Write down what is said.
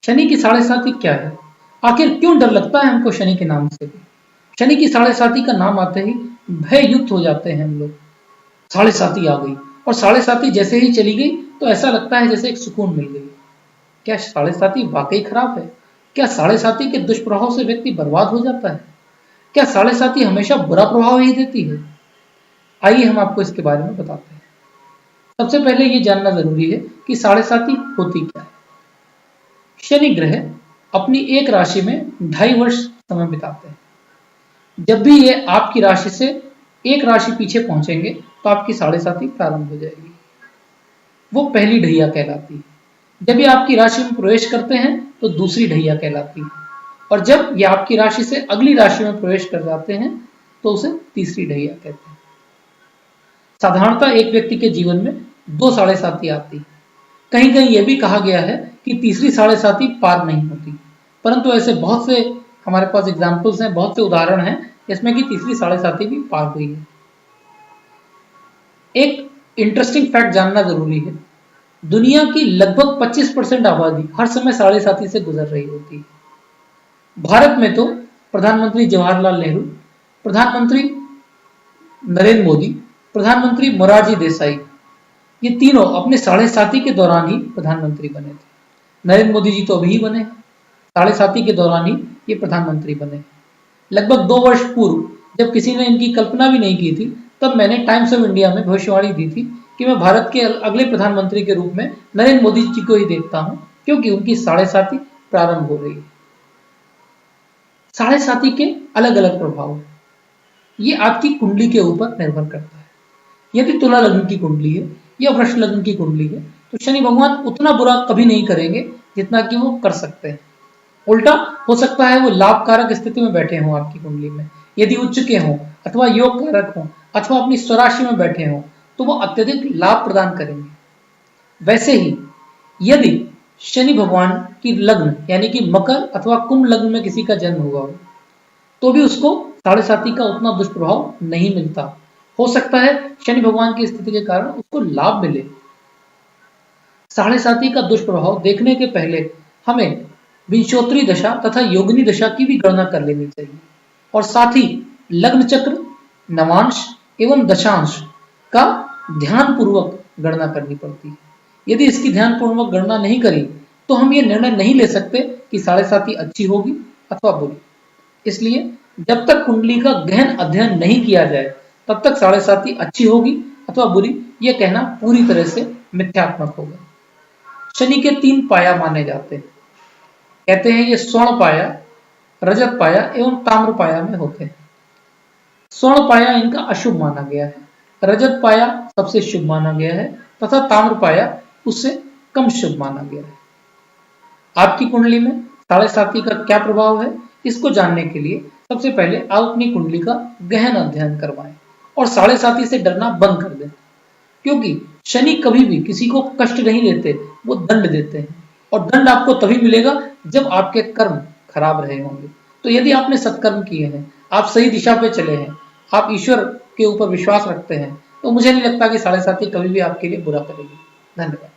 शनि की साढ़े साती क्या है? आखिर क्यों डर लगता है हमको शनि के नाम से? शनि की साढ़े साती का नाम आते ही भय युक्त हो जाते हैं हम लोग। साढ़े साती आ गई, और साढ़े साती जैसे ही चली गई तो ऐसा लगता है जैसे एक सुकून मिल गई। क्या साढ़े साती वाकई खराब है? क्या साढ़े साती के दुष्प्रभाव से व्यक्ति बर्बाद हो जाता है? क्या साढ़े साती हमेशा बुरा प्रभाव ही देती है? आइए हम आपको इसके बारे में बताते हैं। सबसे पहले ये जानना जरूरी है कि साढ़े साती होती क्या है। शनि ग्रह अपनी एक राशि में 2.5 वर्ष समय बिताते हैं। जब भी ये आपकी राशि से एक राशि पीछे पहुंचेंगे तो आपकी साढ़े साती प्रारंभ हो जाएगी। वो पहली ढैया कहलाती है। जब ये आपकी राशि में प्रवेश करते हैं तो दूसरी ढैया कहलाती है, और जब ये आपकी राशि से अगली राशि में प्रवेश कर जाते हैं तो उसे तीसरी ढैया कहते हैं। साधारणतः एक व्यक्ति के जीवन में 2 साढ़े साती आती है। कहीं कहीं यह भी कहा गया है कि तीसरी साढ़े साती पार नहीं होती, परंतु ऐसे बहुत से हमारे पास एग्जाम्पल्स हैं, बहुत से उदाहरण हैं जिसमें कि तीसरी साढ़े साती भी पार हुई है। एक इंटरेस्टिंग फैक्ट जानना जरूरी है। दुनिया की लगभग 25% आबादी हर समय साढ़े साती से गुजर रही होती है। भारत में तो प्रधानमंत्री जवाहरलाल नेहरू, प्रधानमंत्री नरेंद्र मोदी, प्रधानमंत्री मोरारजी देसाई, ये तीनों अपने साढ़े साती के दौरान ही प्रधानमंत्री बने थे। नरेंद्र मोदी जी तो अभी ही बने, साढ़े साती के दौरान ही ये प्रधानमंत्री बने। लगभग 2 वर्ष पूर्व जब किसी ने इनकी कल्पना भी नहीं की थी, तब मैंने टाइम्स ऑफ इंडिया में भविष्यवाणी दी थी कि मैं भारत के अगले प्रधानमंत्री के रूप में नरेंद्र मोदी जी को ही देखता हूं, क्योंकि उनकी साढ़े साती प्रारंभ हो रही है। साढ़े साती के अलग अलग प्रभाव, ये आपकी कुंडली के ऊपर निर्भर करता है। यदि तुला लग्न की कुंडली है या वृष लग्न की कुंडली है तो शनि भगवान उतना बुरा कभी नहीं करेंगे जितना कि वो कर सकते हैं। उल्टा हो सकता है वो लाभकारक स्थिति में बैठे हों आपकी कुंडली में, यदि उच्च के हों अथवा योग कारक हों अथवा अपनी स्वराशि में बैठे हों तो वो अत्यधिक लाभ प्रदान करेंगे। वैसे ही यदि शनि भगवान की लग्न यानी कि मकर अथवा कुंभ लग्न में किसी का जन्म हुआ हो तो भी उसको साढ़े साती का उतना दुष्प्रभाव नहीं मिलता। हो सकता है शनि भगवान की स्थिति के कारण उसको लाभ मिले। साढ़े साती का दुष्प्रभाव देखने के पहले हमें विंशोत्तरी दशा तथा योगिनी दशा की भी गणना कर लेनी चाहिए, और साथ ही लग्न चक्र, नवांश एवं दशांश का ध्यान पूर्वक गणना करनी पड़ती है। यदि इसकी ध्यान पूर्वक गणना नहीं करी तो हम ये निर्णय नहीं ले सकते कि साढ़े साती अच्छी होगी अथवा बुरी। इसलिए जब तक कुंडली का गहन अध्ययन नहीं किया जाए तब तक साढ़े साती अच्छी होगी अथवा बुरी यह कहना पूरी तरह से मिथ्यात्मक होगा। शनि के 3 पाया माने जाते हैं। कहते हैं ये स्वर्ण पाया, रजत पाया एवं ताम्र पाया में होते हैं। स्वर्ण पाया इनका अशुभ माना गया है, रजत पाया सबसे शुभ माना गया है तथा ताम्र पाया उससे कम शुभ माना गया है। आपकी कुंडली में साढ़े साती का क्या प्रभाव है, इसको जानने के लिए सबसे पहले आप अपनी कुंडली का गहन अध्ययन करवाएं और साढ़े साती से डरना बंद कर दें, क्योंकि शनि कभी भी किसी को कष्ट नहीं देते, वो दंड देते हैं, और दंड आपको तभी मिलेगा जब आपके कर्म खराब रहे होंगे। तो यदि आपने सत्कर्म किए हैं, आप सही दिशा पे चले हैं, आप ईश्वर के ऊपर विश्वास रखते हैं, तो मुझे नहीं लगता कि साढ़े साती कभी भी आपके लिए बुरा करेगी। धन्यवाद।